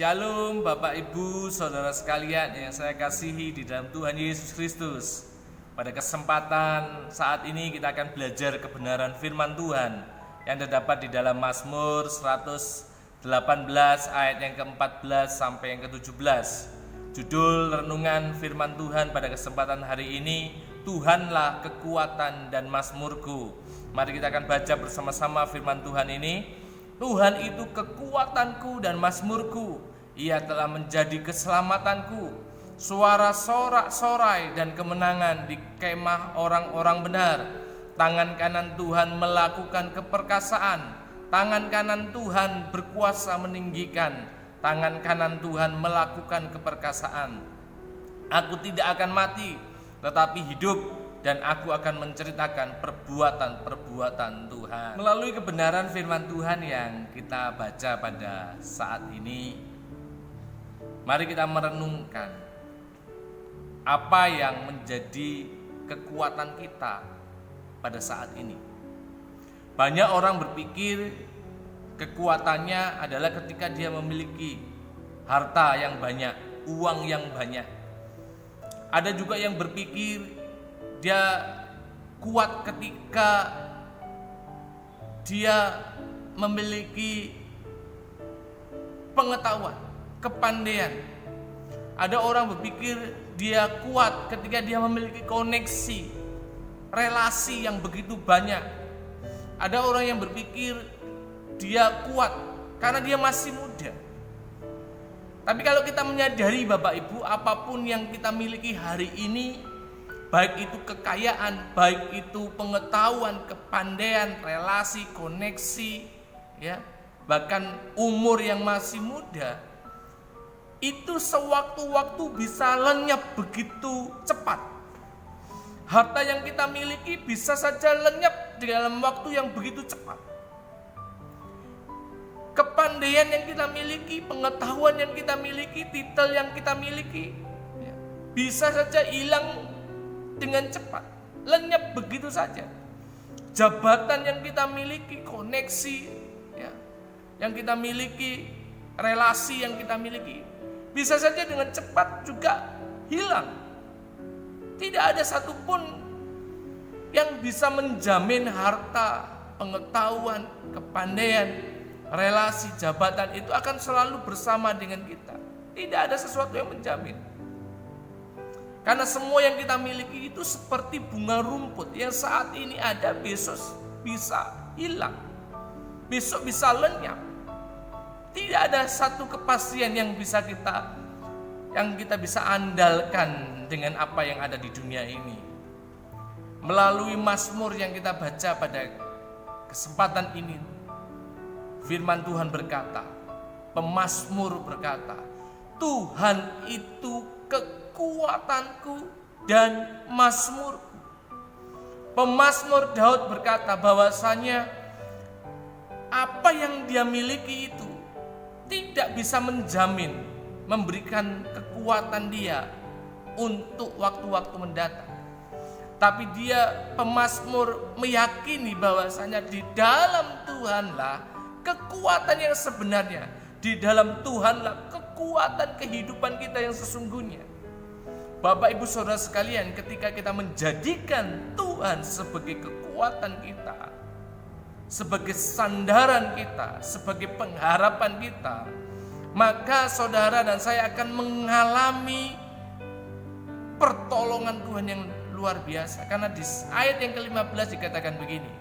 Shalom Bapak Ibu Saudara sekalian yang saya kasihi di dalam Tuhan Yesus Kristus. Pada kesempatan saat ini kita akan belajar kebenaran firman Tuhan yang terdapat di dalam Mazmur 118 ayat yang ke-14 sampai yang ke-17. Judul renungan firman Tuhan pada kesempatan hari ini, Tuhanlah kekuatan dan mazmurku. Mari kita akan baca bersama-sama firman Tuhan ini. Tuhan itu kekuatanku dan mazmurku, Ia telah menjadi keselamatanku. Suara sorak-sorai dan kemenangan di kemah orang-orang benar. Tangan kanan Tuhan melakukan keperkasaan. Tangan kanan Tuhan berkuasa meninggikan. Tangan kanan Tuhan melakukan keperkasaan. Aku tidak akan mati, tetapi hidup, dan aku akan menceritakan perbuatan-perbuatan Tuhan. Melalui kebenaran firman Tuhan yang kita baca pada saat ini, mari kita merenungkan apa yang menjadi kekuatan kita pada saat ini. Banyak orang berpikir kekuatannya adalah ketika dia memiliki harta yang banyak, uang yang banyak. Ada juga yang berpikir dia kuat ketika dia memiliki pengetahuan, kepandaian. Ada orang berpikir dia kuat ketika dia memiliki koneksi, relasi yang begitu banyak. Ada orang yang berpikir dia kuat karena dia masih muda. Tapi kalau kita menyadari Bapak Ibu, apapun yang kita miliki hari ini, baik itu kekayaan, baik itu pengetahuan, kepandaian, relasi, koneksi, ya, bahkan umur yang masih muda, itu sewaktu-waktu bisa lenyap begitu cepat. Harta yang kita miliki bisa saja lenyap di dalam waktu yang begitu cepat. Kepandaian yang kita miliki, pengetahuan yang kita miliki, titel yang kita miliki, ya, bisa saja hilang dengan cepat, lenyap begitu saja. Jabatan yang kita miliki, koneksi, ya, yang kita miliki, relasi yang kita miliki, bisa saja dengan cepat juga hilang. Tidak ada satupun yang bisa menjamin harta, pengetahuan, kepandaian, relasi, jabatan itu akan selalu bersama dengan kita. Tidak ada sesuatu yang menjamin. Karena semua yang kita miliki itu seperti bunga rumput yang saat ini ada, besok bisa hilang, besok bisa lenyap. Tidak ada satu kepastian yang kita bisa andalkan dengan apa yang ada di dunia ini. Melalui Mazmur yang kita baca pada kesempatan ini, firman Tuhan berkata, pemazmur berkata, Tuhan itu kekuatanku dan mazmurku. Pemazmur Daud berkata bahwasanya apa yang dia miliki itu tidak bisa menjamin memberikan kekuatan dia untuk waktu-waktu mendatang. Tapi dia pemazmur meyakini bahwasanya di dalam Tuhanlah kekuatan yang sebenarnya, di dalam Tuhanlah kekuatan kehidupan kita yang sesungguhnya. Bapak Ibu Saudara sekalian, ketika kita menjadikan Tuhan sebagai kekuatan kita, sebagai sandaran kita, sebagai pengharapan kita, maka saudara dan saya akan mengalami pertolongan Tuhan yang luar biasa. Karena di ayat yang ke-15 dikatakan begini,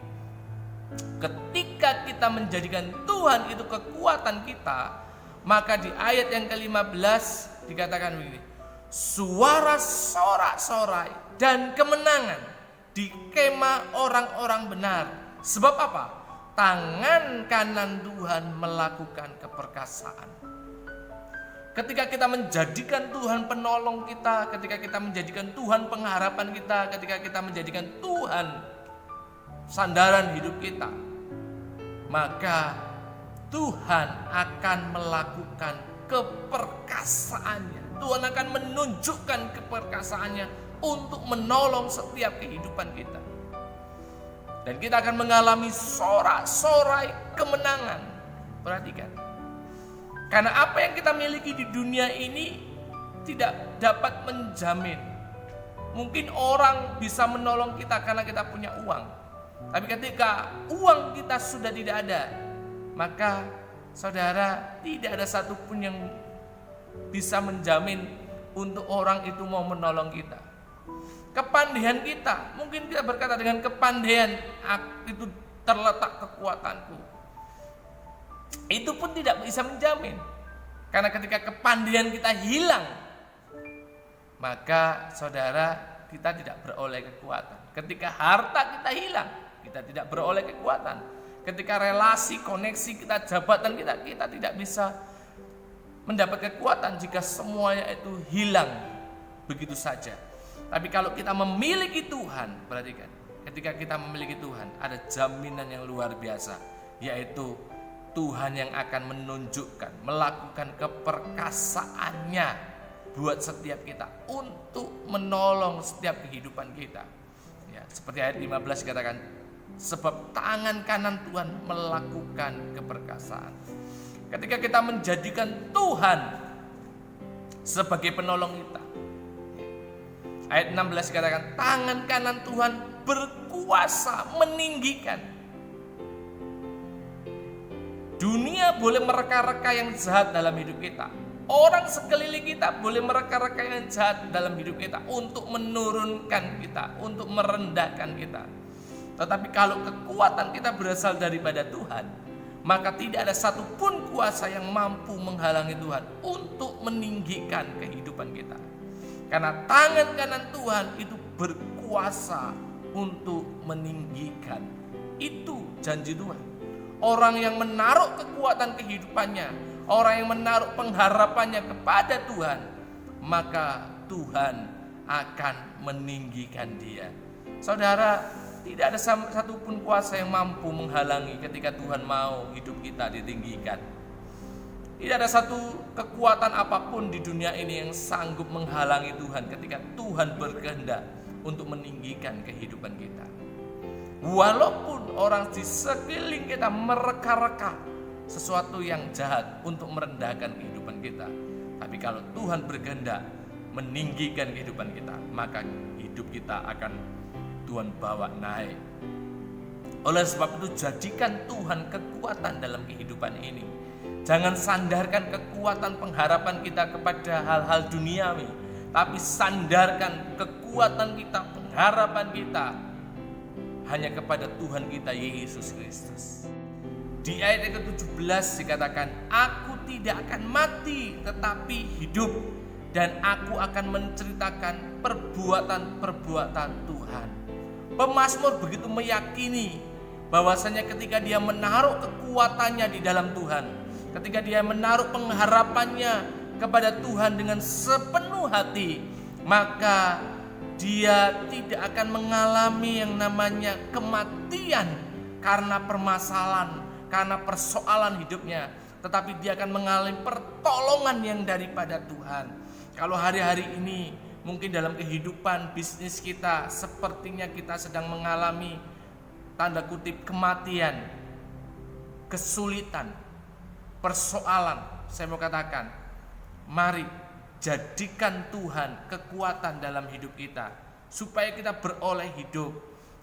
ketika kita menjadikan Tuhan itu kekuatan kita, maka di ayat yang ke-15 dikatakan begini, suara sorak-sorai dan kemenangan di kemah orang-orang benar. Sebab apa? Tangan kanan Tuhan melakukan keperkasaan. Ketika kita menjadikan Tuhan penolong kita, ketika kita menjadikan Tuhan pengharapan kita, ketika kita menjadikan Tuhan sandaran hidup kita, maka Tuhan akan melakukan keperkasaannya. Tuhan akan menunjukkan keperkasaannya untuk menolong setiap kehidupan kita. Dan kita akan mengalami sorak-sorai kemenangan. Perhatikan, Karena apa yang kita miliki di dunia ini tidak dapat menjamin. Mungkin orang bisa menolong kita karena kita punya uang. Tapi ketika uang kita sudah tidak ada, maka saudara, tidak ada satupun yang bisa menjamin untuk orang itu mau menolong kita. Kepandaian kita, mungkin kita berkata dengan kepandaian itu terletak kekuatanku. Itu pun tidak bisa menjamin. Karena ketika kepandaian kita hilang, maka saudara, kita tidak beroleh kekuatan. Ketika harta kita hilang, kita tidak beroleh kekuatan. Ketika relasi, koneksi kita, jabatan kita tidak bisa mendapat kekuatan jika semuanya itu hilang begitu saja. Tapi kalau kita memiliki Tuhan, perhatikan, ketika kita memiliki Tuhan, ada jaminan yang luar biasa, yaitu Tuhan yang akan menunjukkan, melakukan keperkasaannya buat setiap kita untuk menolong setiap kehidupan kita. Ya, seperti ayat 15 dikatakan, sebab tangan kanan Tuhan melakukan keperkasaan. Ketika kita menjadikan Tuhan sebagai penolong kita, ayat 16 dikatakan, tangan kanan Tuhan berkuasa meninggikan. Dunia boleh mereka-reka yang jahat dalam hidup kita. Orang sekeliling kita boleh mereka-reka yang jahat dalam hidup kita untuk menurunkan kita, untuk merendahkan kita. Tetapi kalau kekuatan kita berasal daripada Tuhan, maka tidak ada satupun kuasa yang mampu menghalangi Tuhan untuk meninggikan kehidupan kita. Karena tangan kanan Tuhan itu berkuasa untuk meninggikan. Itu janji Tuhan. Orang yang menaruh kekuatan kehidupannya, orang yang menaruh pengharapannya kepada Tuhan, maka Tuhan akan meninggikan dia. Saudara, tidak ada satupun kuasa yang mampu menghalangi ketika Tuhan mau hidup kita ditinggikan. Tidak ada satu kekuatan apapun di dunia ini yang sanggup menghalangi Tuhan ketika Tuhan berkehendak untuk meninggikan kehidupan kita. Walaupun orang di sekeliling kita mereka-reka sesuatu yang jahat untuk merendahkan kehidupan kita, tapi kalau Tuhan berkehendak meninggikan kehidupan kita, maka hidup kita akan Tuhan bawa naik. Oleh sebab itu, jadikan Tuhan kekuatan dalam kehidupan ini. Jangan sandarkan kekuatan pengharapan kita kepada hal-hal duniawi, tapi sandarkan kekuatan kita, pengharapan kita hanya kepada Tuhan kita Yesus Kristus. Di ayat yang ke-17 dikatakan, aku tidak akan mati tetapi hidup, dan aku akan menceritakan perbuatan-perbuatan Tuhan. Pemazmur begitu meyakini bahwasanya ketika dia menaruh kekuatannya di dalam Tuhan, ketika dia menaruh pengharapannya kepada Tuhan dengan sepenuh hati, maka dia tidak akan mengalami yang namanya kematian karena permasalahan, karena persoalan hidupnya, tetapi dia akan mengalami pertolongan yang daripada Tuhan. Kalau hari-hari ini mungkin dalam kehidupan bisnis kita sepertinya kita sedang mengalami tanda kutip kematian, kesulitan, persoalan, saya mau katakan, mari jadikan Tuhan kekuatan dalam hidup kita supaya kita beroleh hidup.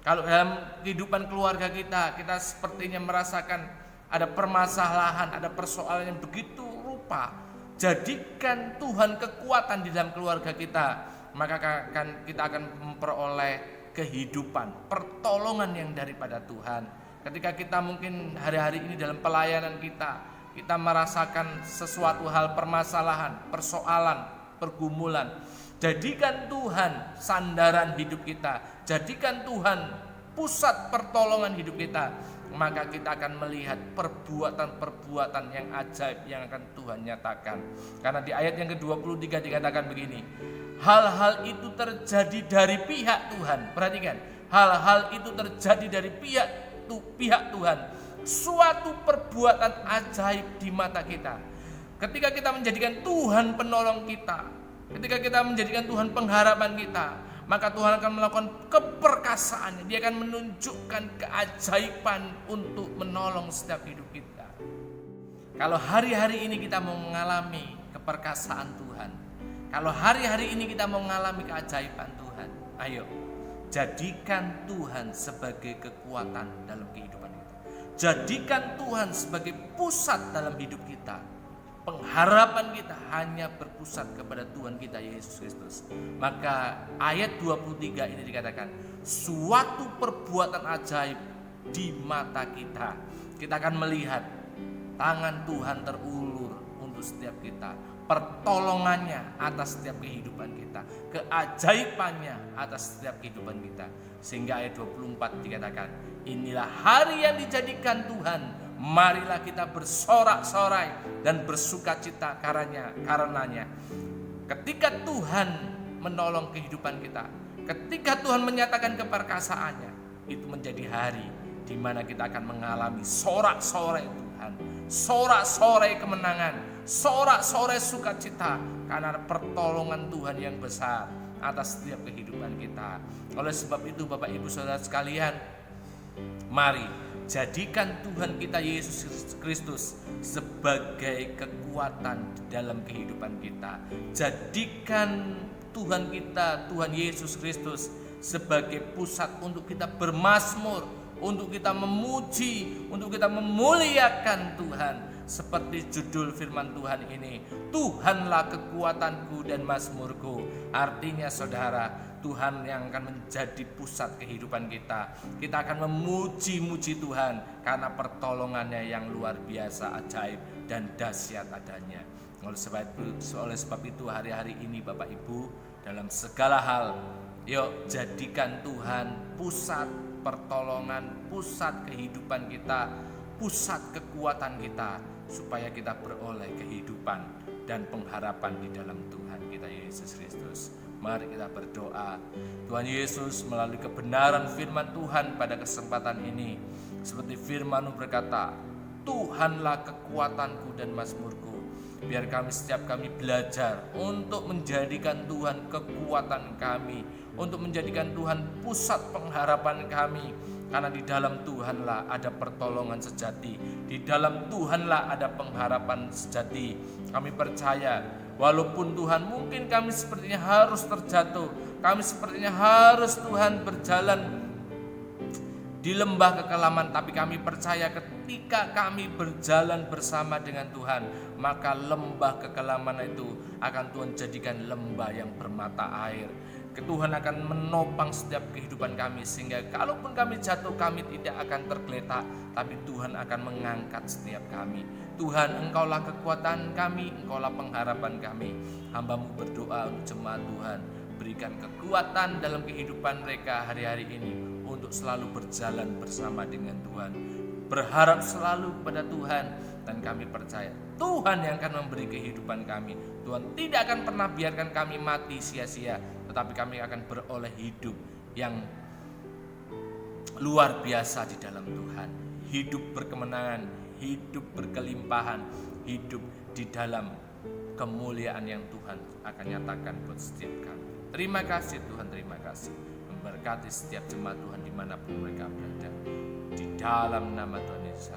Kalau dalam kehidupan keluarga kita sepertinya merasakan ada permasalahan, ada persoalan yang begitu rupa, jadikan Tuhan kekuatan di dalam keluarga kita, maka kita akan memperoleh kehidupan, pertolongan yang daripada Tuhan. Ketika kita mungkin hari-hari ini dalam pelayanan kita merasakan sesuatu hal permasalahan, persoalan, pergumulan, jadikan Tuhan sandaran hidup kita, jadikan Tuhan pusat pertolongan hidup kita, maka kita akan melihat perbuatan-perbuatan yang ajaib yang akan Tuhan nyatakan. Karena di ayat yang ke-23 dikatakan begini, hal-hal itu terjadi dari pihak Tuhan. Perhatikan, hal-hal itu terjadi dari pihak Tuhan, suatu perbuatan ajaib di mata kita. Ketika kita menjadikan Tuhan penolong kita, ketika kita menjadikan Tuhan pengharapan kita, maka Tuhan akan melakukan keperkasaannya. Dia akan menunjukkan keajaiban untuk menolong setiap hidup kita. Kalau hari-hari ini kita mau mengalami keperkasaan Tuhan, kalau hari-hari ini kita mau mengalami keajaiban Tuhan, ayo jadikan Tuhan sebagai kekuatan dalam kehidupan kita. Jadikan Tuhan sebagai pusat dalam hidup kita. Pengharapan kita hanya berpusat kepada Tuhan kita Yesus Kristus. Maka ayat 23 ini dikatakan, suatu perbuatan ajaib di mata kita. Kita akan melihat tangan Tuhan terulur untuk setiap kita, pertolongannya atas setiap kehidupan kita, keajaibannya atas setiap kehidupan kita. Sehingga ayat 24 dikatakan, inilah hari yang dijadikan Tuhan, marilah kita bersorak-sorai dan bersukacita karenanya. Ketika Tuhan menolong kehidupan kita, ketika Tuhan menyatakan keperkasaannya, itu menjadi hari di mana kita akan mengalami sorak-sorai Tuhan, sorak-sorai kemenangan, sorak-sorai sukacita karena pertolongan Tuhan yang besar atas setiap kehidupan kita. Oleh sebab itu Bapak Ibu Saudara sekalian, mari jadikan Tuhan kita Yesus Kristus sebagai kekuatan di dalam kehidupan kita. Jadikan Tuhan kita, Tuhan Yesus Kristus sebagai pusat untuk kita bermazmur, untuk kita memuji, untuk kita memuliakan Tuhan. Seperti judul firman Tuhan ini, Tuhanlah kekuatanku dan mazmurku. Artinya saudara, Tuhan yang akan menjadi pusat kehidupan kita. Kita akan memuji-muji Tuhan karena pertolongannya yang luar biasa, ajaib dan dahsyat adanya. Oleh sebab itu hari-hari ini Bapak Ibu, dalam segala hal, yuk jadikan Tuhan pusat pertolongan, pusat kehidupan kita, pusat kekuatan kita, supaya kita beroleh kehidupan dan pengharapan di dalam Tuhan kita Yesus Kristus. Mari kita berdoa. Tuhan Yesus, melalui kebenaran firman Tuhan pada kesempatan ini, seperti firman-Mu berkata, Tuhanlah kekuatanku dan mazmurku. Biar setiap kami belajar untuk menjadikan Tuhan kekuatan kami, untuk menjadikan Tuhan pusat pengharapan kami. Karena di dalam Tuhanlah ada pertolongan sejati, di dalam Tuhanlah ada pengharapan sejati. Kami percaya, walaupun Tuhan mungkin kami sepertinya harus terjatuh, kami sepertinya harus Tuhan berjalan di lembah kekelaman, tapi kami percaya ketika kami berjalan bersama dengan Tuhan, maka lembah kekelaman itu akan Tuhan jadikan lembah yang bermata air. Tuhan akan menopang setiap kehidupan kami, sehingga kalaupun kami jatuh, kami tidak akan tergeletak, tapi Tuhan akan mengangkat setiap kami. Tuhan, Engkaulah kekuatan kami, Engkaulah pengharapan kami. Hamba-Mu berdoa untuk jemaat Tuhan, berikan kekuatan dalam kehidupan mereka hari-hari ini untuk selalu berjalan bersama dengan Tuhan, berharap selalu kepada Tuhan, dan kami percaya Tuhan yang akan memberi kehidupan kami. Tuhan tidak akan pernah biarkan kami mati sia-sia, tetapi kami akan beroleh hidup yang luar biasa di dalam Tuhan. Hidup berkemenangan, hidup berkelimpahan, hidup di dalam kemuliaan yang Tuhan akan nyatakan buat setiap kami. Terima kasih Tuhan, terima kasih. Memberkati setiap jemaat Tuhan dimanapun mereka berada. Di dalam nama Tuhan Yesus.